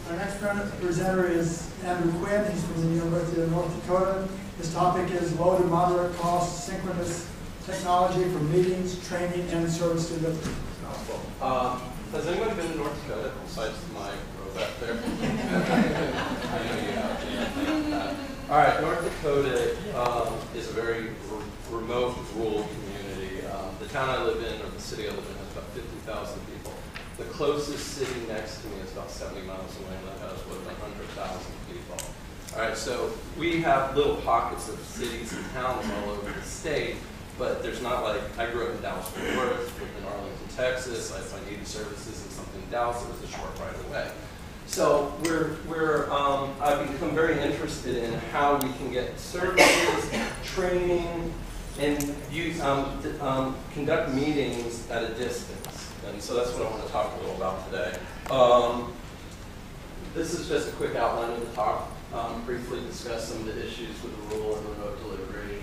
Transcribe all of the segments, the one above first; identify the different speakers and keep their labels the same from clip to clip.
Speaker 1: Our next presenter is Andrew Quinn. He's from the University of North Dakota. His topic is low to moderate cost synchronous technology for meetings, training, and service delivery.
Speaker 2: Has anyone been to North Dakota besides my row back there? I know you have. All right, North Dakota is a very remote, rural community. The town I live in, or the city I live in, has about 50,000 people. The closest city next to me is about 70 miles away, and that has, what, 100,000 people. All right, so we have little pockets of cities and towns all over the state, but there's not like, I grew up in Dallas-Fort Worth, lived in Arlington, Texas. If I needed services in something in Dallas, it was a short ride away. So I've become very interested in how we can get services, training, and conduct meetings at a distance. And so that's what I want to talk a little about today. This is just a quick outline of the talk. Briefly discuss some of the issues with the rural and remote delivery,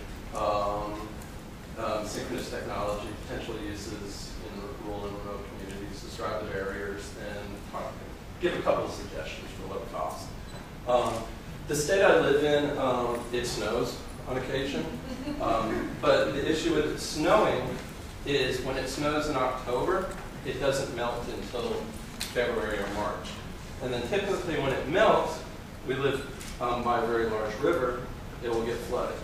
Speaker 2: synchronous technology, potential uses in rural and remote communities, describe the barriers, and give a couple of suggestions for low cost. The state I live in, it snows on occasion, but the issue with it snowing is when it snows in October, it doesn't melt until February or March. And then typically when it melts, we live by a very large river, it will get flooded.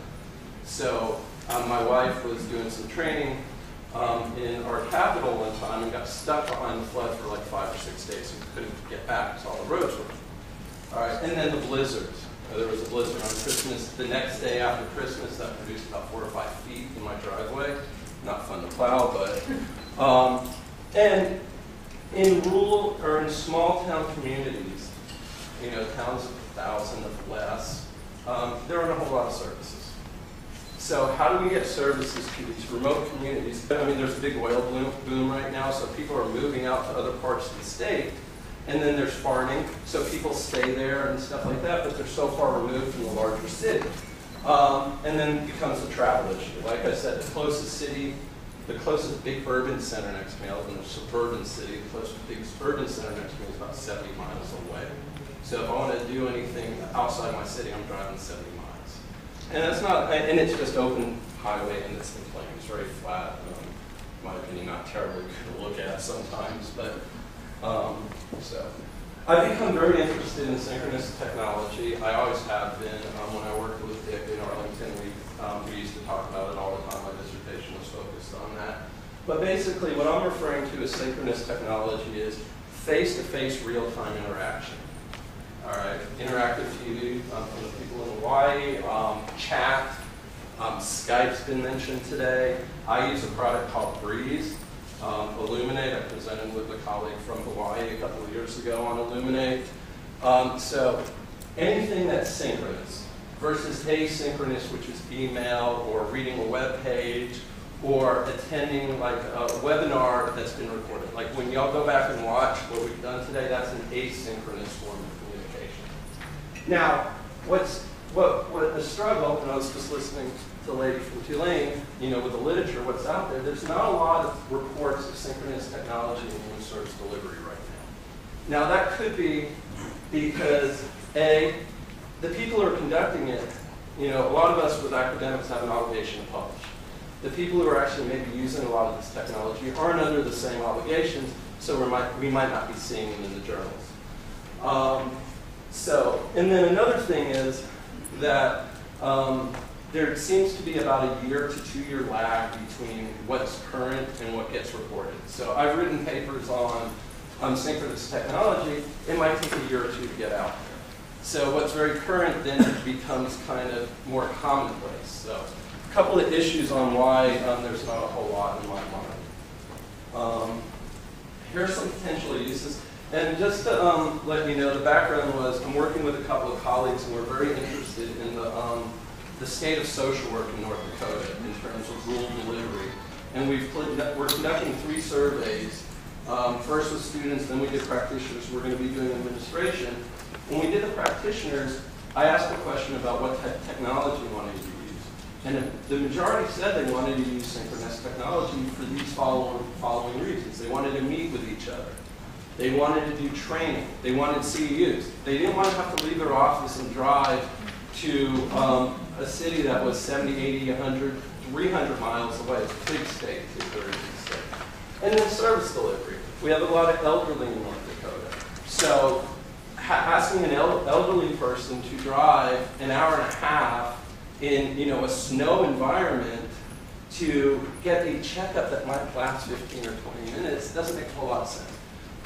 Speaker 2: So my wife was doing some training in our capital one time and got stuck behind the flood for like 5 or 6 days and couldn't get back because all the roads were. All right, and then the blizzards. There was a blizzard on Christmas. The next day after Christmas, that produced about 4 or 5 feet in my driveway. Not fun to plow, but and in rural or in small town communities, you know, towns of 1,000 or less, there aren't a whole lot of services. So how do we get services to these remote communities? I mean, there's a big oil boom right now, so people are moving out to other parts of the state. And then there's farming, so people stay there and stuff like that, but they're so far removed from the larger city. And then it becomes a travel issue. Like I said, the closest city, the closest big urban center next to me, I live in a suburban city, the closest big urban center next to me is about 70 miles away. So if I want to do anything outside my city, I'm driving 70 miles. And that's not, and it's just open highway and it's in plain. It's very flat. In my opinion, not terribly good to look at sometimes, but so I've become very interested in synchronous technology. I always have been. When I worked with Dick in Arlington, we used to talk about it all the time. My dissertation was focused on that. But basically, what I'm referring to as synchronous technology is face-to-face real-time interaction. All right, interactive TV from the people in Hawaii, chat, Skype's been mentioned today. I use a product called Breeze. Illuminate, I presented with a colleague from Hawaii a couple of years ago on Illuminate. So anything that's synchronous versus asynchronous, which is email or reading a web page or attending like a webinar that's been recorded. Like when y'all go back and watch what we've done today, that's an asynchronous form of communication. Now, what the struggle, and I was just listening to the lady from Tulane, you know, with the literature, what's out there, there's not a lot of reports of synchronous technology in human service delivery right now. Now that could be because A, the people who are conducting it, you know, a lot of us with academics have an obligation to publish. The people who are actually maybe using a lot of this technology aren't under the same obligations, so we might not be seeing them in the journals. And then another thing is that there seems to be about a 1 to 2 year lag between what's current and what gets reported. So I've written papers on synchronous technology. It might take a 1 or 2 to get out there. So what's very current then becomes kind of more commonplace. So a couple of issues on why there's not a whole lot in my mind. Here are some potential uses. And just to let you know, the background was I'm working with a couple of colleagues and we're very interested in the state of social work in North Dakota in terms of rural delivery. And we're conducting 3 surveys. First with students, then we did practitioners. We're going to be doing administration. When we did the practitioners, I asked a question about what technology you wanted to use. And the majority said they wanted to use synchronous technology for these following reasons. They wanted to meet with each other. They wanted to do training. They wanted CEUs. They didn't want to have to leave their office and drive to a city that was 70, 80, 100, 300 miles away. It's a big state, it's a very big state. And then service delivery. We have a lot of elderly in North Dakota. So asking an elderly person to drive an hour and a half in a snow environment to get a checkup that might last 15 or 20 minutes doesn't make a whole lot of sense.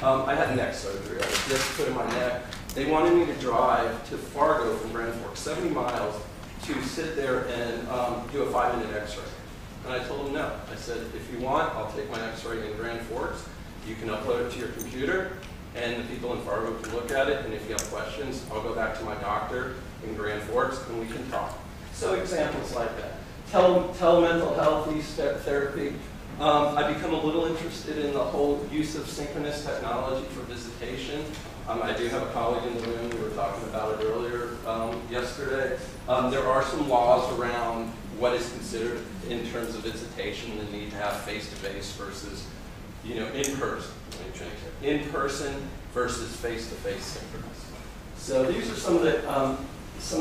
Speaker 2: I had neck surgery. I was just put in my neck. They wanted me to drive to Fargo from Grand Forks, 70 miles, to sit there and do a 5-minute x-ray. And I told them no. I said, if you want, I'll take my x-ray in Grand Forks. You can upload it to your computer, and the people in Fargo can look at it, and if you have questions, I'll go back to my doctor in Grand Forks, and we can talk. So examples like that. Telemental health, therapy. I become a little interested in the whole use of synchronous technology for visitation. I do have a colleague in the room, we were talking about it earlier yesterday. There are some laws around what is considered in terms of visitation, the need to have face-to-face versus, in person. In person versus face-to-face synchronous. So these are some of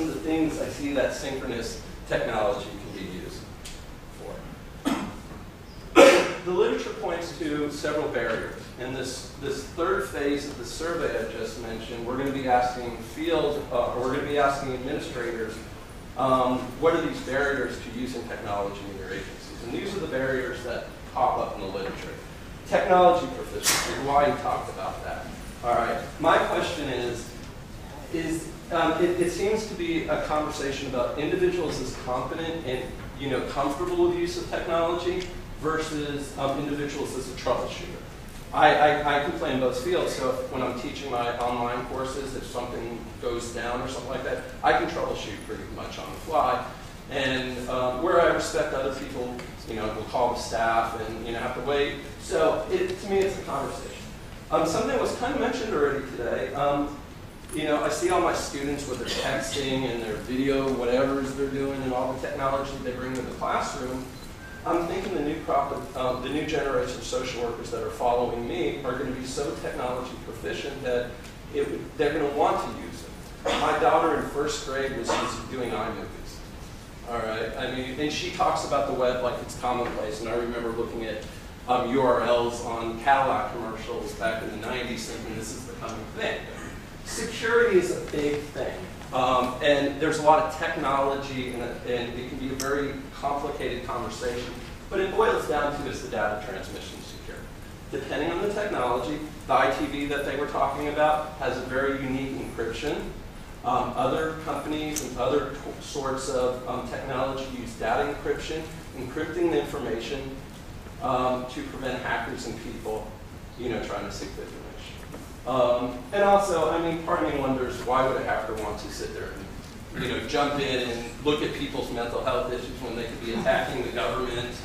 Speaker 2: the things I see that synchronous technology can be used for. The literature points to several barriers. In this third phase of the survey I just mentioned, we're going to be asking administrators, what are these barriers to using technology in your agencies? And these are the barriers that pop up in the literature. Technology proficiency, why you talked about that. All right, my question is it seems to be a conversation about individuals as competent and comfortable with use of technology versus individuals as a troubleshooter. I can play in both fields, so when I'm teaching my online courses, if something goes down or something like that, I can troubleshoot pretty much on the fly. And where I respect other people, will call the staff and have to wait. So to me, it's a conversation. Something that was kind of mentioned already today. I see all my students with their texting and their video, whatever's they're doing, and all the technology they bring to the classroom. I'm thinking the new generation of social workers that are following me are going to be so technology proficient that they're going to want to use it. My daughter in first grade was doing iMovies. All right, and she talks about the web like it's commonplace. And I remember looking at URLs on Cadillac commercials back in the 90s, thinking this is the coming thing. Security is a big thing. And there's a lot of technology, and it can be a very complicated conversation. But it boils down to is the data transmission secure. Depending on the technology, the ITV that they were talking about has a very unique encryption. Other companies and other sorts of technology use data encryption, encrypting the information to prevent hackers and people, trying to seek the information. And also, part of me wonders, why would a hacker want to sit there and, jump in and look at people's mental health issues when they could be attacking the government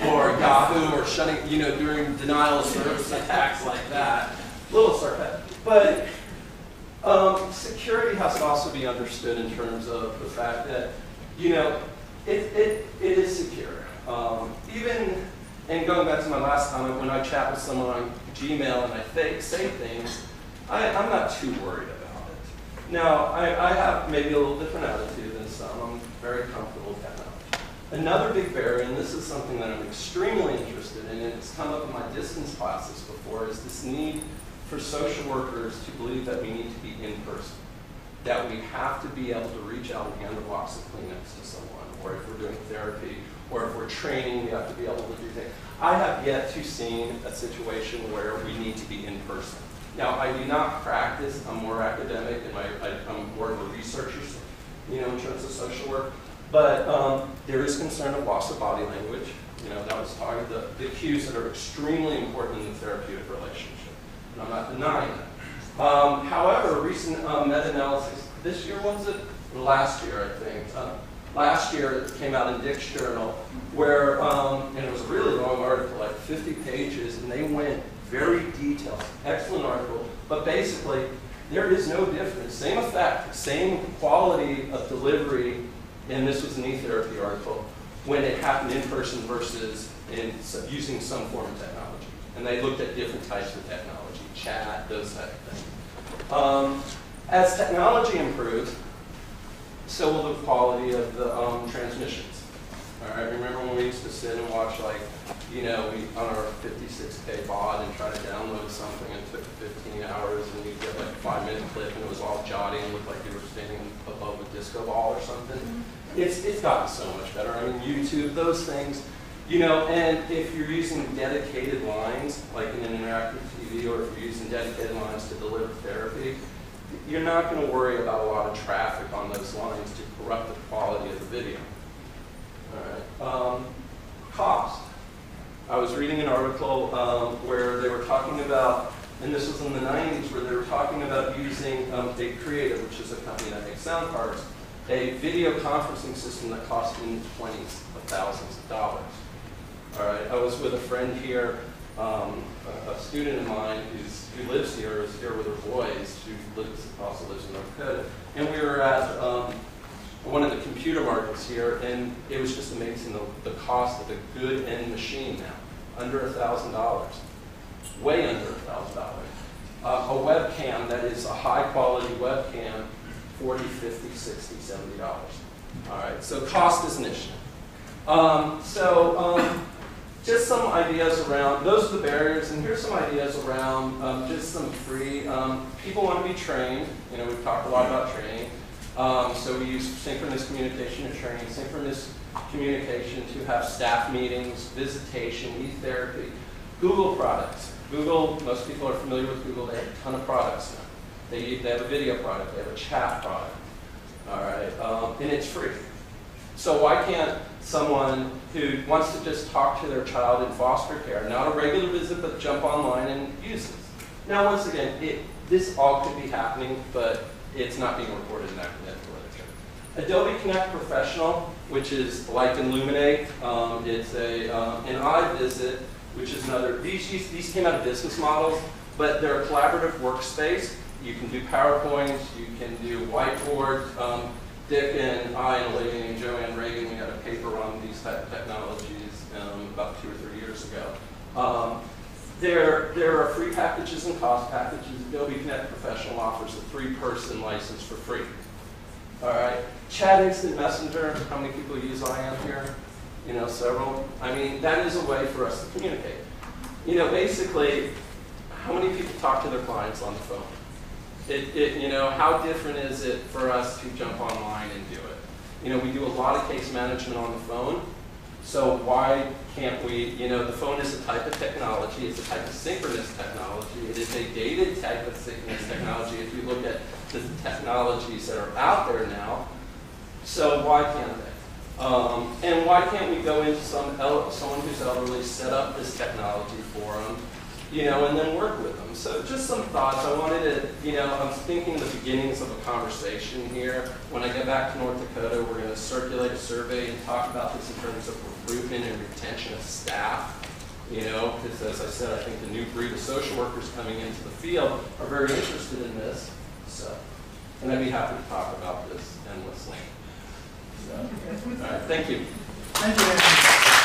Speaker 2: or Yahoo or shutting, during denial of service attacks like that. A little sarcastic. But security has to also be understood in terms of the fact that, it is secure. And going back to my last comment, when I chat with someone on Gmail and I say things, I'm not too worried about it. Now, I have maybe a little different attitude than some. I'm very comfortable with technology. Another big barrier, and this is something that I'm extremely interested in, and it's come up in my distance classes before, is this need for social workers to believe that we need to be in person. That we have to be able to reach out and hand a box of Kleenex to someone, or if we're doing therapy, or if we're training, we have to be able to do things. I have yet to see a situation where we need to be in person. Now, I do not practice. I'm more academic, and I'm more of a researcher, in terms of social work. But there is concern of loss of body language. That was part of the cues that are extremely important in the therapeutic relationship. And I'm not denying that. However, recent meta-analysis, this year was it? Last year, I think. Last year, it came out in Dick's Journal, where, and it was a really long article, like 50 pages, and they went very detailed, excellent article, but basically, there is no difference. Same effect, same quality of delivery, and this was an e-therapy article, when it happened in person versus in using some form of technology. And they looked at different types of technology, chat, those type of things. As technology improves, so will the quality of the transmissions. All right, remember when we used to sit and watch, like, you know, on our 56K baud and try to download something and it took 15 hours and you'd get like a 5-minute clip and it was all jotty and looked like you were standing above a disco ball or something. It's gotten so much better. I mean, YouTube, those things, you know, and if you're using dedicated lines, like in an interactive TV, or if you're using dedicated lines to deliver therapy, you're not going to worry about a lot of traffic on those lines to corrupt the quality of the video. All right. Cost. I was reading an article where they were talking about, and this was in the 90s, where they were talking about using a Creative, which is a company that makes sound cards, a video conferencing system that cost in the 20s of thousands of dollars. All right. I was with a friend here, a student of mine who lives here, is here with her boys, who also lives in North Dakota, and we were at one of the computer markets here, and it was just amazing the cost of a good end machine now, under $1,000, way under $1,000. A webcam that is a high quality webcam, $40, $50, $60, $70. All right, so cost is an issue. Just some ideas around, those are the barriers, and here's some ideas around just some free, people want to be trained. You know, we've talked a lot about training. So we use synchronous communication to train, synchronous communication to have staff meetings, visitation, e-therapy. Google products. Google, most people are familiar with Google. They have a ton of products now. They have a video product. They have a chat product. All right, and it's free. So why can't someone who wants to just talk to their child in foster care, not a regular visit, but jump online and use this? Now, once again, this all could be happening, but it's not being reported in academic literature. Adobe Connect Professional, which is like Illuminate, it's an iVisit, which is another. These came out of business models, but they're a collaborative workspace. You can do PowerPoints, you can do whiteboards. Dick and I and a lady named Joanne Reagan, we had a paper on these type of technologies about 2 or 3 years ago. There are free packages and cost packages. Adobe Connect Professional offers a 3-person license for free. All right, Chat Instant Messenger. How many people use IM here? You know, several. I mean, that is a way for us to communicate. You know, basically, how many people talk to their clients on the phone? You know, how different is it for us to jump online and do it? You know, we do a lot of case management on the phone, so why can't we, you know, the phone is a type of technology, it's a type of synchronous technology, it is a dated type of synchronous technology if you look at the technologies that are out there now, so why can't they? And why can't we go into someone who's elderly, set up this technology for them, you know, and then work with them. So just some thoughts. I wanted to, you know, I'm thinking the beginnings of a conversation here. When I get back to North Dakota, we're going to circulate a survey and talk about this in terms of recruitment and retention of staff. You know, because as I said, I think the new breed of social workers coming into the field are very interested in this. So, and I'd be happy to talk about this endlessly. So, all right, thank you.
Speaker 1: Thank you.